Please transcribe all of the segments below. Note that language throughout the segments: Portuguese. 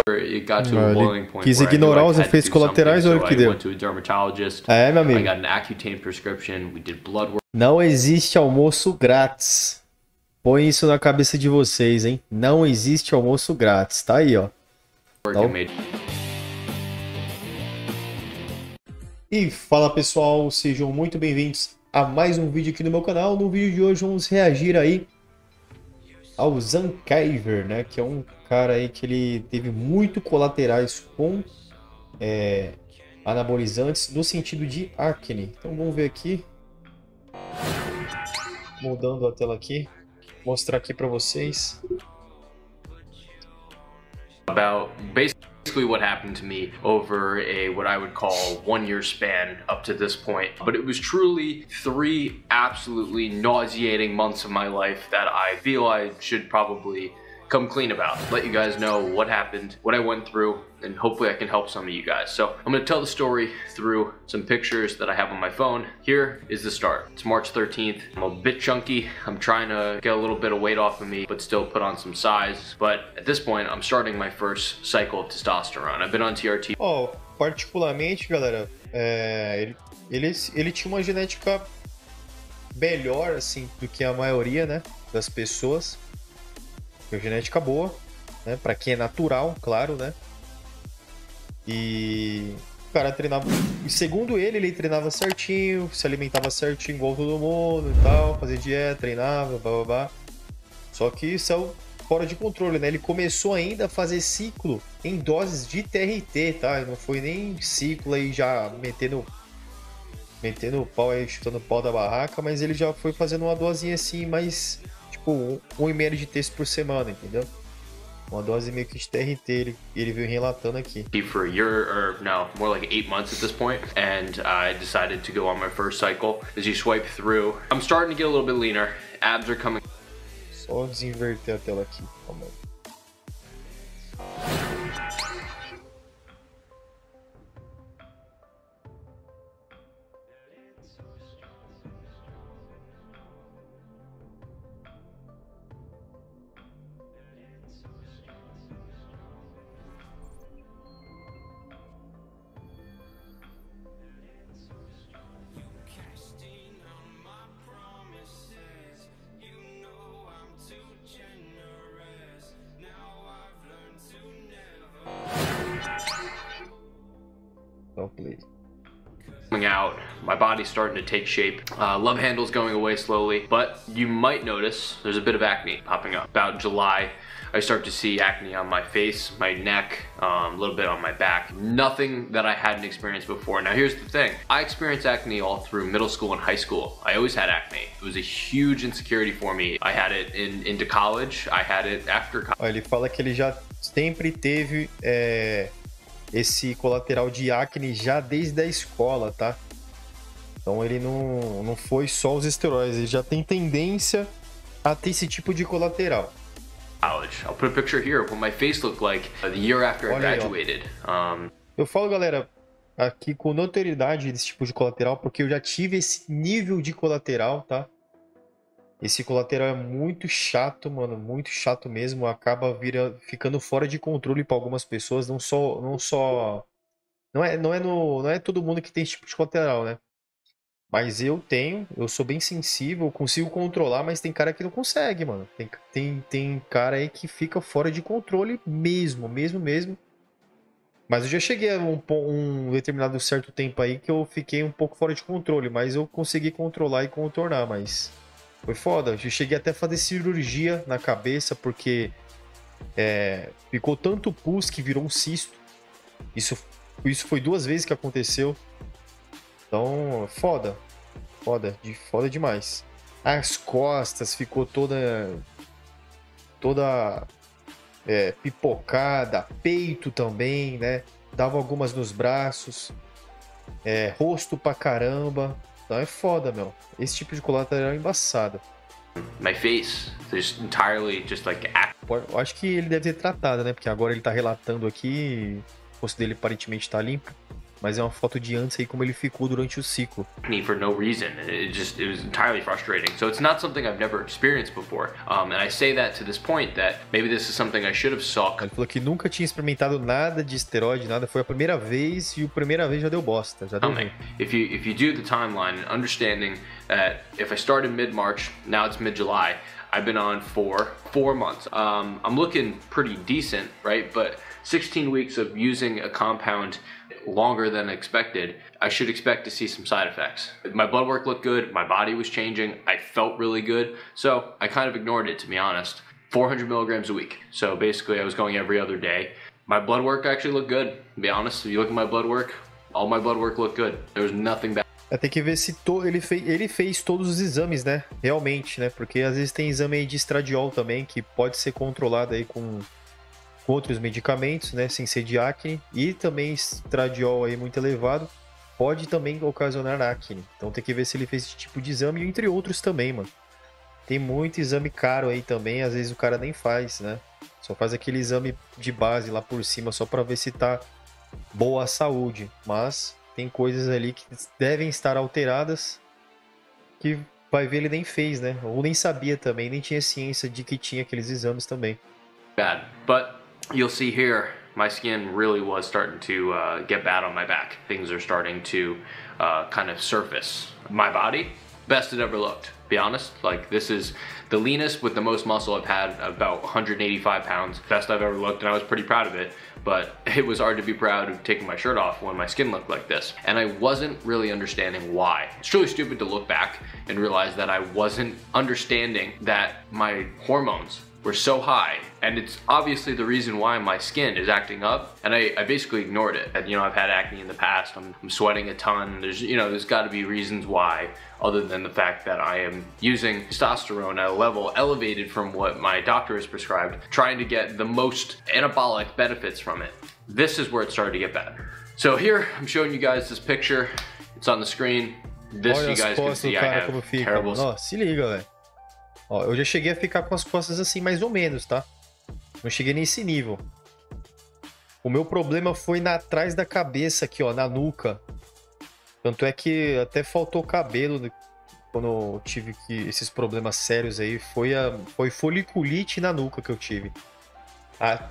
It got to a boiling point quis where I knew ignorar I os had to efeitos do something, colaterais, olha so o que I deu. went to a dermatologist. É, meu I amigo. got an Accutane prescription. We did blood work. Não existe almoço grátis. Põe isso na cabeça de vocês, hein? Não existe almoço grátis. Tá aí, ó. Então... E fala, pessoal. Sejam muito bem-vindos a mais um vídeo aqui no meu canal. No vídeo de hoje vamos reagir aí ao Zancaver, né? Que é um cara aí que ele teve muito colaterais com anabolizantes no sentido de acne. Então vamos ver aqui. Mudando a tela aqui. Mostrar aqui para vocês. About basically what happened to me over what I would call 1 year span up to this point. But it was truly 3 absolutely nauseating months of my life that I feel I should probably come clean about. Let you guys know what happened, what I went through, and hopefully I can help some of you guys. So I'm going to tell the story through some pictures that I have on my phone. Here is the start. It's March 13th. I'm a bit chunky. I'm trying to get a little bit of weight off of me, but still put on some size. But at this point, I'm starting my first cycle of testosterone. I've been on TRT. Oh, particularmente, galera, ele tinha uma genética melhor, assim, do que a maioria, né, das pessoas. Uma genética boa, né, pra quem é natural, claro, né. E o cara treinava, e segundo ele treinava certinho, se alimentava certinho igual todo mundo e tal, fazia dieta, treinava, blá blá blá. Só que saiu fora de controle, né? Ele começou ainda a fazer ciclo em doses de TRT, tá? Não foi nem ciclo aí já metendo o pau aí, chutando o pau da barraca, mas ele já foi fazendo uma dosinha assim, mais tipo 1 ml de texto por semana, entendeu? Uma dose meio que de TRT, ele veio relatando aqui. For a year, or no, more like 8 months at this point, and I decided to go on my first cycle. As you swipe through, I'm starting to get a little bit leaner. Abs are coming. Só desinverter a tela aqui, calma aí. Play. Coming out, my body's starting to take shape. Love handle's going away slowly, but you might notice there's a bit of acne popping up. About July, I start to see acne on my face, my neck, a little bit on my back. Nothing that I hadn't experienced before. Now here's the thing, I experienced acne all through middle school and high school. I always had acne. It was a huge insecurity for me. I had it into college, I had it after college. Ele fala que ele já sempre teve esse colateral de acne já desde a escola, tá? Então ele não foi só os esteroides, ele já tem tendência a ter esse tipo de colateral. I'll put a picture here of what my face looked like the year after I graduated. Eu falo, galera, aqui com notoriedade desse tipo de colateral, porque eu já tive esse nível de colateral, tá? Esse colateral é muito chato, mano, muito chato mesmo. Acaba ficando fora de controle para algumas pessoas. Não é todo mundo que tem esse tipo de colateral, né? Mas eu sou bem sensível, consigo controlar, mas tem cara que não consegue, mano. Tem cara aí que fica fora de controle mesmo. Mas eu já cheguei a um determinado certo tempo aí que eu fiquei um pouco fora de controle, mas eu consegui controlar e contornar, mas foi foda. Eu cheguei até a fazer cirurgia na cabeça, porque ficou tanto pus que virou um cisto. Isso foi 2 vezes que aconteceu. Então, foda demais. As costas ficou toda pipocada, peito também, né? Dava algumas nos braços, rosto pra caramba. Então é foda, meu. Esse tipo de colateral é embaçado. My face, there's entirely just like Eu acho que ele deve ter tratado, né? Porque agora ele tá relatando aqui, o rosto dele aparentemente tá limpo. mas é uma foto de antes aí como ele ficou durante o ciclo. For no reason. It was entirely frustrating. So it's not something I've never experienced before. And I say that to this point that maybe this is something I should have sought. Ele falou que nunca tinha experimentado nada de esteroide, nada. Foi a primeira vez e a primeira vez já deu bosta. Já deu ruim. If you do the timeline, understanding that if I started mid-March, now it's mid-July, I've been on for 4 months. I'm looking pretty decent, right? But 16 weeks of using a compound longer than expected, I should expect to see some side effects. My blood work looked good, my body was changing, I felt really good, so I kind of ignored it, to be honest. 400 milligrams a week, so basically I was going every other day. My blood work actually looked good, to be honest. If you look at my blood work, all my blood work looked good. There was nothing bad. Tem que ver se ele fez todos os exames, né? Realmente, né? Porque às vezes tem exame aí de estradiol também, que pode ser controlado aí com outros medicamentos, né? Sem ser de acne. E também estradiol aí muito elevado pode também ocasionar acne. Então tem que ver se ele fez esse tipo de exame, entre outros também, mano. Tem muito exame caro aí também, às vezes o cara nem faz, né? Só faz aquele exame de base lá por cima, só pra ver se tá boa a saúde. Mas tem coisas ali que devem estar alteradas que vai ver ele nem fez, né? Ou nem sabia também, nem tinha ciência de que tinha aqueles exames também. Bad, but you'll see here, my skin really was starting to get bad on my back. Things are starting to kind of surface. My body, best it ever looked. Be honest, like this is the leanest with the most muscle I've had, about 185 pounds. Best I've ever looked, and I was pretty proud of it. But it was hard to be proud of taking my shirt off when my skin looked like this. And I wasn't really understanding why. It's truly stupid to look back and realize that I wasn't understanding that my hormones were so high, and it's obviously the reason why my skin is acting up, and I basically ignored it. And, you know, I've had acne in the past, I'm sweating a ton, there's got to be reasons why, other than the fact that I am using testosterone at a level elevated from what my doctor has prescribed, trying to get the most anabolic benefits from it. This is where it started to get bad. So here, I'm showing you guys this picture, it's on the screen. This, you guys can see, I have terrible... Ó, se liga, velho. Ó, eu já cheguei a ficar com as costas assim, mais ou menos, tá? Não cheguei nesse nível. O meu problema foi atrás da cabeça aqui, ó, na nuca. Tanto é que até faltou cabelo quando eu tive esses problemas sérios aí. Foi foliculite na nuca que eu tive.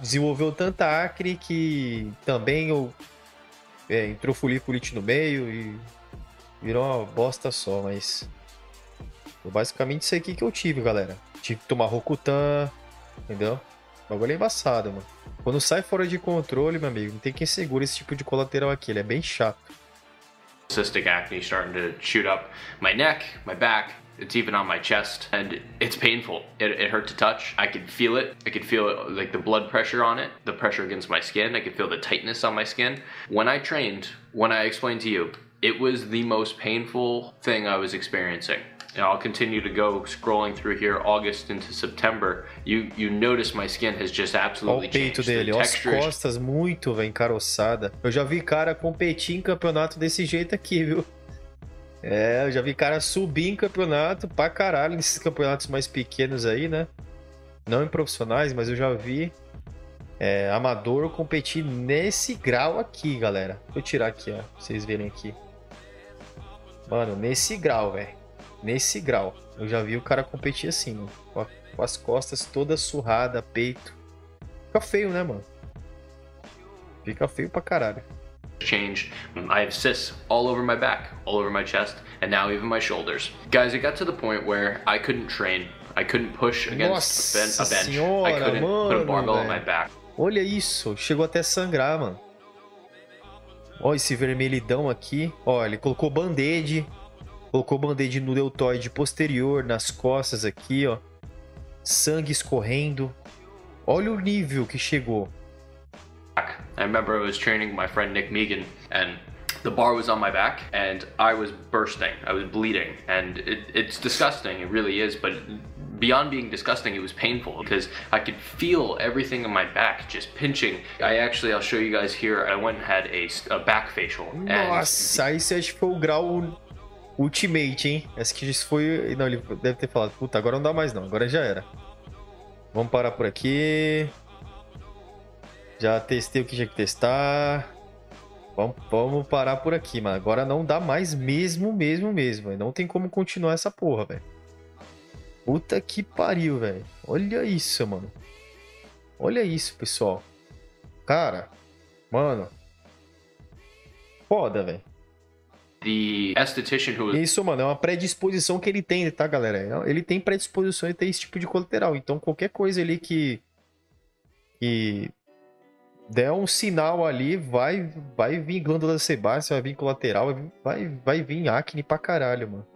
Desenvolveu tanta acne que também entrou foliculite no meio e virou uma bosta só, mas... basicamente isso aqui que eu tive, galera. Tive que tomar Rocutan, entendeu? O bagulho é embaçado, mano. Quando sai fora de controle, meu amigo, não tem quem segura esse tipo de colateral aqui. Ele é bem chato. Cystic acne starting to shoot up my neck, my back. It's even on my chest, and it's painful. It hurt to touch. I could feel it. I could feel like the blood pressure on it, the pressure against my skin. I could feel the tightness on my skin. When I trained, when I explained to you, it was the most painful thing I was experiencing. And I'll continue to go scrolling through here, August into September. You notice my skin has just absolutely changed. Olha o peito dele, olha as costas muito, velho, encaroçada. Eu já vi cara competir em campeonato desse jeito aqui, viu? É, eu já vi cara subir em campeonato pra caralho, nesses campeonatos mais pequenos aí, né? Não em profissionais, mas eu já vi amador competir nesse grau aqui, galera. Vou tirar aqui, ó, pra vocês verem aqui. Mano, nesse grau, velho. Nesse grau. Eu já vi o cara competir assim, mano. Com as costas todas surradas, peito. Fica feio, né, mano? Fica feio pra caralho. Changed. I have cysts all over my back, all over my chest, and now even my shoulders. Guys, it got to the point where I couldn't train. I couldn't push against a bench. Senhora, I couldn't put a barbell on véio. my back. Olha isso, chegou até a sangrar, mano. Olha esse vermelhidão aqui. Olha, ele colocou band-aid. Colocou band-aid no deltoide posterior, nas costas aqui, ó. Sangue escorrendo. Olha o nível que chegou. I remember I was training my friend Nick Megan, and the bar was on my back, and I was bursting. I was bleeding, and it's disgusting. It really is, but beyond being disgusting, it was painful because I could feel everything in my back just pinching. I'll show you guys here. I went and had a back facial. Nossa, esse acho que foi o grau Ultimate, hein? Essa que já foi... Não, ele deve ter falado, puta, agora não dá mais não, agora já era. Vamos parar por aqui. Já testei o que tinha que testar. Vamos parar por aqui, mano. Agora não dá mais mesmo. Véio. Não tem como continuar essa porra, velho. Puta que pariu, velho. Olha isso, mano. Olha isso, pessoal. Cara, mano. Foda, velho. The esthetician who was... Isso, mano, é uma predisposição que ele tem, tá, galera? Ele tem predisposição e tem esse tipo de colateral. Então, qualquer coisa ali que der um sinal ali, vai vir glândula sebácea, vai vir colateral, vai vir acne pra caralho, mano.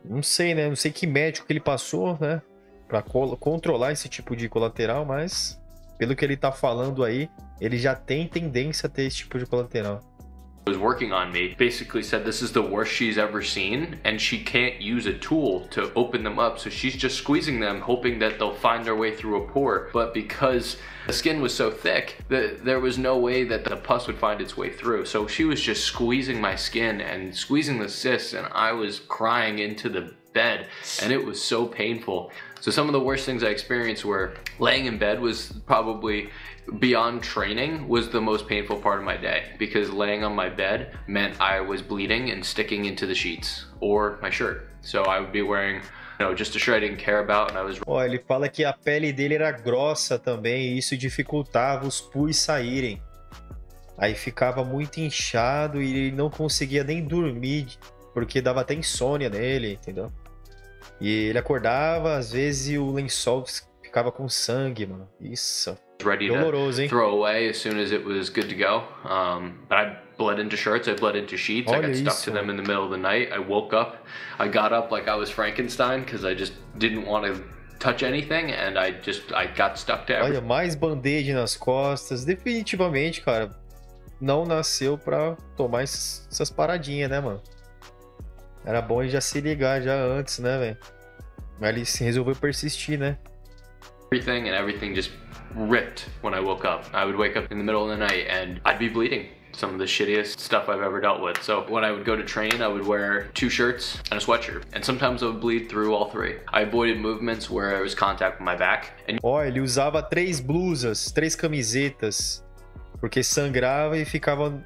Não sei, né? Não sei que médico que ele passou, né? Pra controlar esse tipo de colateral, mas pelo que ele tá falando aí, ele já tem tendência a ter esse tipo de colateral. Was working on me basically said this is the worst she's ever seen and she can't use a tool to open them up, so she's just squeezing them hoping that they'll find their way through a pore, but because the skin was so thick that there was no way that the pus would find its way through, so she was just squeezing my skin and squeezing the cysts, and I was crying into the bed and it was so painful. So some of the worst things I experienced were laying in bed was probably, beyond training, was the most painful part of my day, because laying on my bed meant I was bleeding and sticking into the sheets or my shirt. So I would be wearing, you know, just a shirt I didn't care about, and I was... Ó, ele fala que a pele dele era grossa também e isso dificultava os pus saírem. Aí ficava muito inchado e ele não conseguia nem dormir porque dava até insônia nele, entendeu? E ele acordava, às vezes, e o lençol ficava com sangue, mano. Isso. Ready doloroso, hein? To throw away as soon as it was good to go. But I bled into shirts, I bled into sheets, Olha I got stuck isso, to them in the middle of the night. I woke up, I got up like I was Frankenstein because I just didn't want to touch anything, and I got stuck to everything. Olha, mais band-aid nas costas. Definitivamente, cara, não nasceu pra tomar essas paradinhas, né, mano? Era bom ele já se ligar já antes, né, velho? Mas ele resolveu persistir, né? Everything just ripped when I woke up. I would wake up in the middle of the night and I'd be bleeding. Some of the shittiest stuff I've ever dealt with. So when I would go to train, I would wear 2 shirts and a sweatshirt. And sometimes I would bleed through all 3. I avoided movements where there was contact with my back. Ó, ele usava 3 blusas, 3 camisetas. Porque sangrava e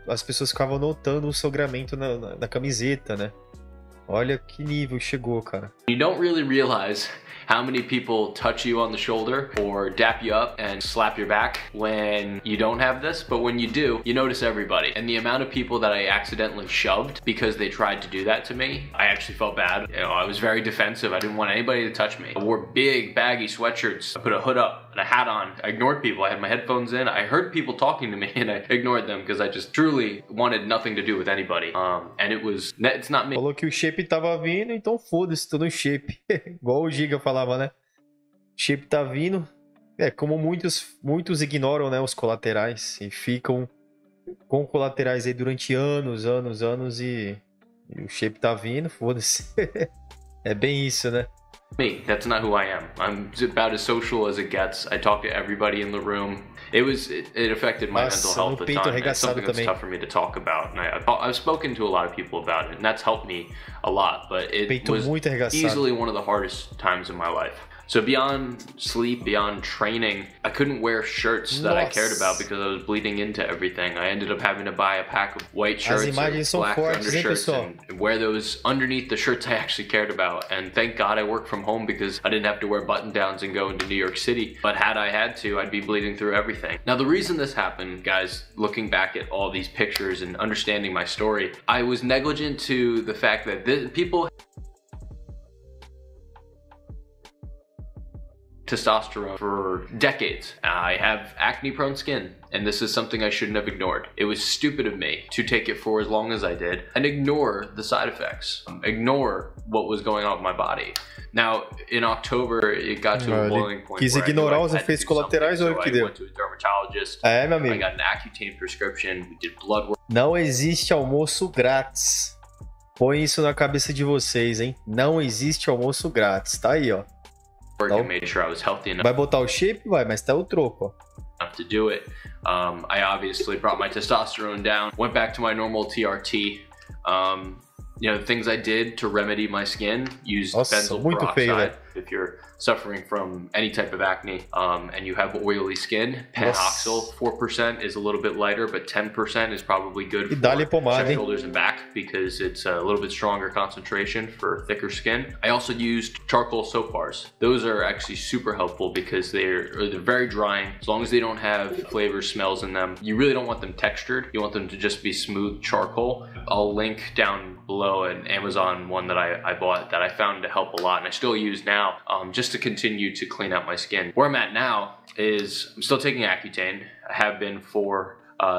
as pessoas ficavam notando o sangramento na camiseta, né? Olha que nível chegou, cara. You don't really realize how many people touch you on the shoulder or dap you up and slap your back when you don't have this, but when you do, you notice everybody. And the amount of people that I accidentally shoved because they tried to do that to me, I actually felt bad. You know, I was very defensive. I didn't want anybody to touch me. I wore big, baggy sweatshirts. I put a hood up and a hat on. I ignored people. I had my headphones in. I heard people talking to me and I ignored them because I just truly wanted nothing to do with anybody. And it's not me. Falou que o shape tava vindo, então foda-se, tô no shape. Igual o Giga falava, né? Shape tá vindo. É, como muitos ignoram, né, os colaterais e ficam com colaterais aí durante anos e o shape tá vindo, foda-se. É bem isso, né? Me, that's not who I am. I'm about as social as it gets. I talk to everybody in the room. It affected my mental health a ton. It's something that's tough for me to talk about. And I've spoken to a lot of people about it, and that's helped me a lot. But it was easily one of the hardest times in my life. So beyond sleep, beyond training, I couldn't wear shirts that I cared about because I was bleeding into everything. I ended up having to buy a pack of white shirts or black undershirts and wear those underneath the shirts I actually cared about. And thank God I work from home because I didn't have to wear button downs and go into New York City. But had I had to, I'd be bleeding through everything. Now the reason this happened, guys, looking back at all these pictures and understanding my story, I was negligent to the fact that people testosterone for decades. I have acne prone skin, and this is something I shouldn't have ignored. It was stupid of me to take it for as long as I did and ignore the side effects, ignore what was going on with my body. Now, in October, it got to a boiling point. Quis ignorar os efeitos colaterais ou o que deu? I went to a dermatologist. É, meu amigo. I got an Accutane prescription. We did blood work. Não existe almoço grátis. Põe isso na cabeça de vocês, hein? Não existe almoço grátis. Tá aí, ó. And made sure I was healthy enough. Vai botar o shape? Vai, mas tá o troco, ó. To do it. I obviously brought my testosterone down, went back to my normal TRT. You know, things I did to remedy my skin, used benzoyl peroxide. If you're suffering from any type of acne and you have oily skin, panoxyl 4% is a little bit lighter, but 10% is probably good for chest, shoulders, and back because it's a little bit stronger concentration for thicker skin. I also used charcoal soap bars. Those are actually super helpful because they're very drying. As long as they don't have flavors, smells in them, you really don't want them textured. You want them to just be smooth charcoal. I'll link down below an Amazon one that I bought that I found to help a lot and I still use now just to continue to clean out my skin. Where I'm at now is I'm still taking Accutane. I have been for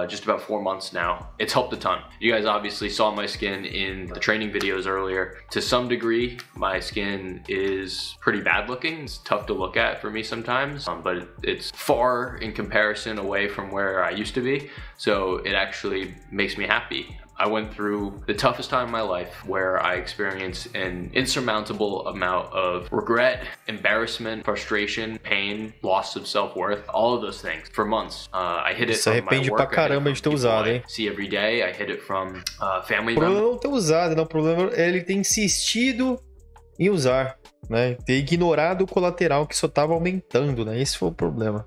just about 4 months now. It's helped a ton. You guys obviously saw my skin in the training videos earlier. To some degree, my skin is pretty bad looking. It's tough to look at for me sometimes, but it's far in comparison away from where I used to be. So it actually makes me happy. I went through the toughest time in my life where I experienced an insurmountable amount of regret, embarrassment, frustration, pain, loss of self-worth, all of those things for months. I hid it from my work, pra caramba de ter usado, hein? See every day. I hid it from family members. O problema não ter usado, não. O problema é ele ter insistido em usar, né? Ter ignorado o colateral que só tava aumentando, né? Esse foi o problema.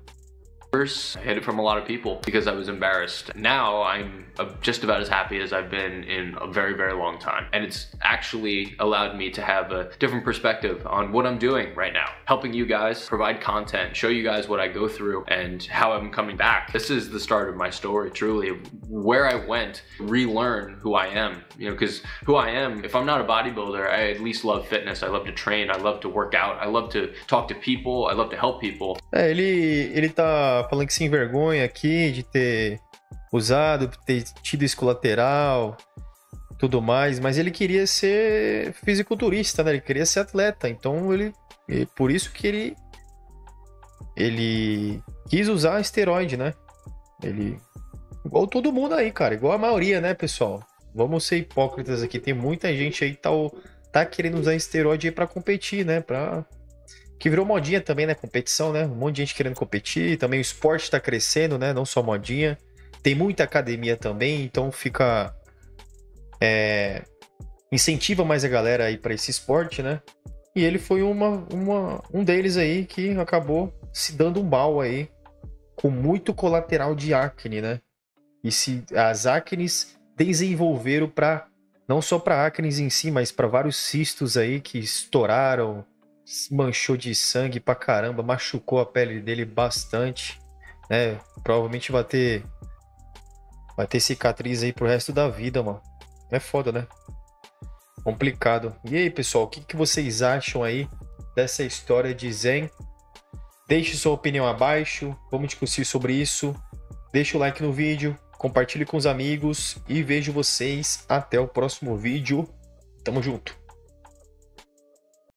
I hid it from a lot of people because I was embarrassed. Now I'm just about as happy as I've been in a very, very long time. And it's actually allowed me to have a different perspective on what I'm doing right now. Helping you guys provide content, show you guys what I go through and how I'm coming back. This is the start of my story, truly. Where I went, relearn who I am. You know, because who I am, if I'm not a bodybuilder, I at least love fitness. I love to train. I love to work out. I love to talk to people. I love to help people. Ele tá falando que se envergonha aqui de ter usado, ter tido esse colateral, tudo mais, mas ele queria ser fisiculturista, né? Ele queria ser atleta, então por isso que ele quis usar esteroide, né? Igual todo mundo aí, cara, igual a maioria, né, pessoal? Vamos ser hipócritas aqui, tem muita gente aí que tá querendo usar esteroide aí pra competir, né? Que virou modinha também, né? Competição, né? Um monte de gente querendo competir. Também o esporte tá crescendo, né? Não só modinha. Tem muita academia também, então fica... incentiva mais a galera aí pra esse esporte, né? E ele foi um deles aí que acabou se dando um mal aí com muito colateral de acne, né? E as acnes desenvolveram não só para acnes em si, mas para vários cistos aí que estouraram, manchou de sangue pra caramba, machucou a pele dele bastante, né? Provavelmente vai ter cicatriz aí pro resto da vida, mano. É foda, né? Complicado. E aí, pessoal, o que vocês acham aí dessa história de Zen? Deixe sua opinião abaixo, vamos discutir sobre isso. Deixa o like no vídeo, compartilhe com os amigos e vejo vocês até o próximo vídeo. Tamo junto!